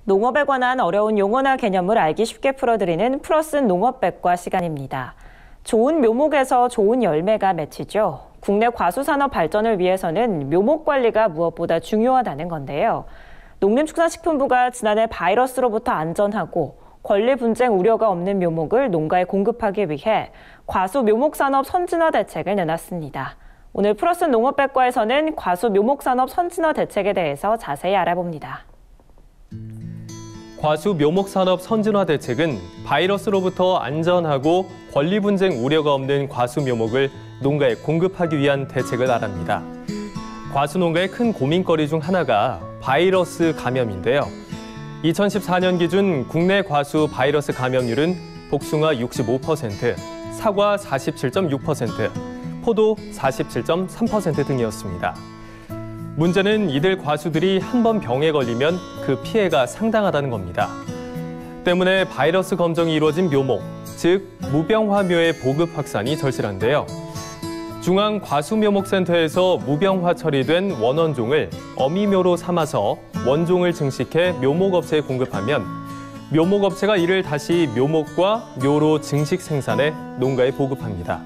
농업에 관한 어려운 용어나 개념을 알기 쉽게 풀어드리는 플러스 농업백과 시간입니다. 좋은 묘목에서 좋은 열매가 맺히죠. 국내 과수산업 발전을 위해서는 묘목 관리가 무엇보다 중요하다는 건데요. 농림축산식품부가 지난해 바이러스로부터 안전하고 권리 분쟁 우려가 없는 묘목을 농가에 공급하기 위해 과수 묘목산업 선진화 대책을 내놨습니다. 오늘 플러스 농업백과에서는 과수 묘목산업 선진화 대책에 대해서 자세히 알아봅니다. 과수 묘목산업 선진화 대책은 바이러스로부터 안전하고 권리 분쟁 우려가 없는 과수 묘목을 농가에 공급하기 위한 대책을 말합니다. 과수 농가의 큰 고민거리 중 하나가 바이러스 감염인데요. 2014년 기준 국내 과수 바이러스 감염률은 복숭아 65%, 사과 47.6%, 포도 47.3% 등이었습니다. 문제는 이들 과수들이 한 번 병에 걸리면 그 피해가 상당하다는 겁니다. 때문에 바이러스 검정이 이루어진 묘목, 즉 무병화묘의 보급 확산이 절실한데요. 중앙과수묘목센터에서 무병화 처리된 원원종을 어미묘로 삼아서 원종을 증식해 묘목업체에 공급하면 묘목업체가 이를 다시 묘목과 묘로 증식 생산해 농가에 보급합니다.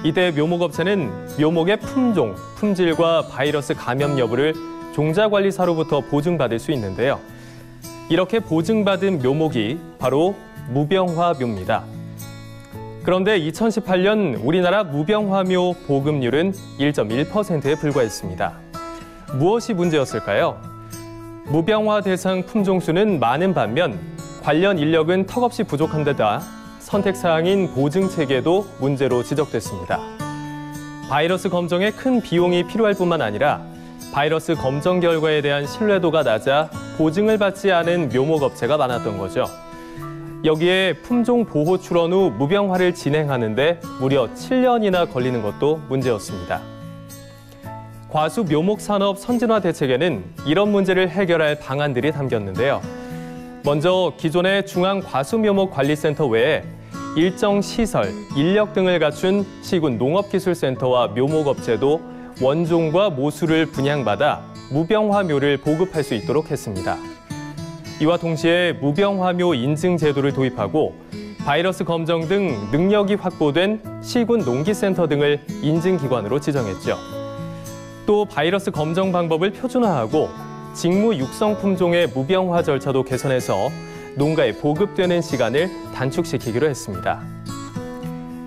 이때 묘목업체는 묘목의 품종, 품질과 바이러스 감염 여부를 종자관리사로부터 보증받을 수 있는데요. 이렇게 보증받은 묘목이 바로 무병화묘입니다. 그런데 2018년 우리나라 무병화묘 보급률은 1.1%에 불과했습니다. 무엇이 문제였을까요? 무병화 대상 품종수는 많은 반면 관련 인력은 턱없이 부족한 데다 선택사항인 보증체계도 문제로 지적됐습니다. 바이러스 검정에 큰 비용이 필요할 뿐만 아니라 바이러스 검정 결과에 대한 신뢰도가 낮아 보증을 받지 않은 묘목업체가 많았던 거죠. 여기에 품종 보호 출원 후 무병화를 진행하는데 무려 7년이나 걸리는 것도 문제였습니다. 과수 묘목산업 선진화 대책에는 이런 문제를 해결할 방안들이 담겼는데요. 먼저 기존의 중앙과수묘목관리센터 외에 일정 시설, 인력 등을 갖춘 시군 농업기술센터와 묘목업체도 원종과 모수를 분양받아 무병화묘를 보급할 수 있도록 했습니다. 이와 동시에 무병화묘 인증 제도를 도입하고 바이러스 검정 등 능력이 확보된 시군 농기센터 등을 인증기관으로 지정했죠. 또 바이러스 검정 방법을 표준화하고 직무 육성 품종의 무병화 절차도 개선해서 농가에 보급되는 시간을 단축시키기로 했습니다.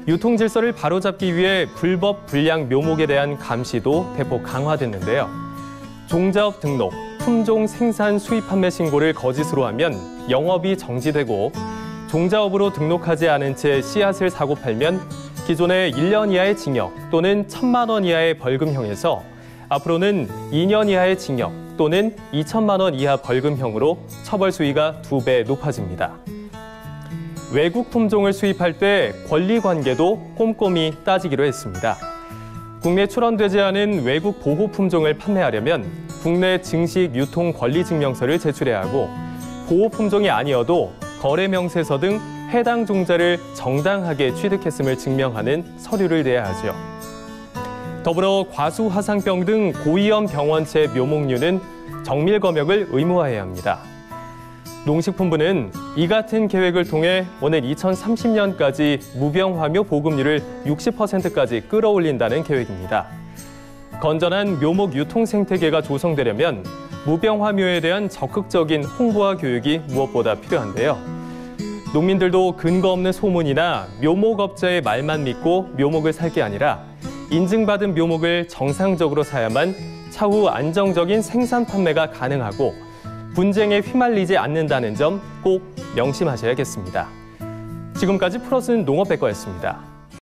유통 질서를 바로잡기 위해 불법 불량 묘목에 대한 감시도 대폭 강화됐는데요. 종자업 등록, 품종 생산 수입 판매 신고를 거짓으로 하면 영업이 정지되고 종자업으로 등록하지 않은 채 씨앗을 사고 팔면 기존의 1년 이하의 징역 또는 1,000만 원 이하의 벌금형에서 앞으로는 2년 이하의 징역 또는 2천만 원 이하 벌금형으로 처벌 수위가 2배 높아집니다. 외국 품종을 수입할 때 권리 관계도 꼼꼼히 따지기로 했습니다. 국내 출원되지 않은 외국 보호 품종을 판매하려면 국내 증식 유통 권리 증명서를 제출해야 하고 보호 품종이 아니어도 거래 명세서 등 해당 종자를 정당하게 취득했음을 증명하는 서류를 내야 하죠. 더불어 과수 화상병 등 고위험 병원체 묘목류는 정밀 검역을 의무화해야 합니다. 농식품부는 이 같은 계획을 통해 오는 2030년까지 무병화묘 보급률을 60%까지 끌어올린다는 계획입니다. 건전한 묘목 유통 생태계가 조성되려면 무병화묘에 대한 적극적인 홍보와 교육이 무엇보다 필요한데요. 농민들도 근거 없는 소문이나 묘목업자의 말만 믿고 묘목을 살 게 아니라 인증받은 묘목을 정상적으로 사야만 차후 안정적인 생산 판매가 가능하고 분쟁에 휘말리지 않는다는 점 꼭 명심하셔야겠습니다. 지금까지 플러스 농업백과였습니다.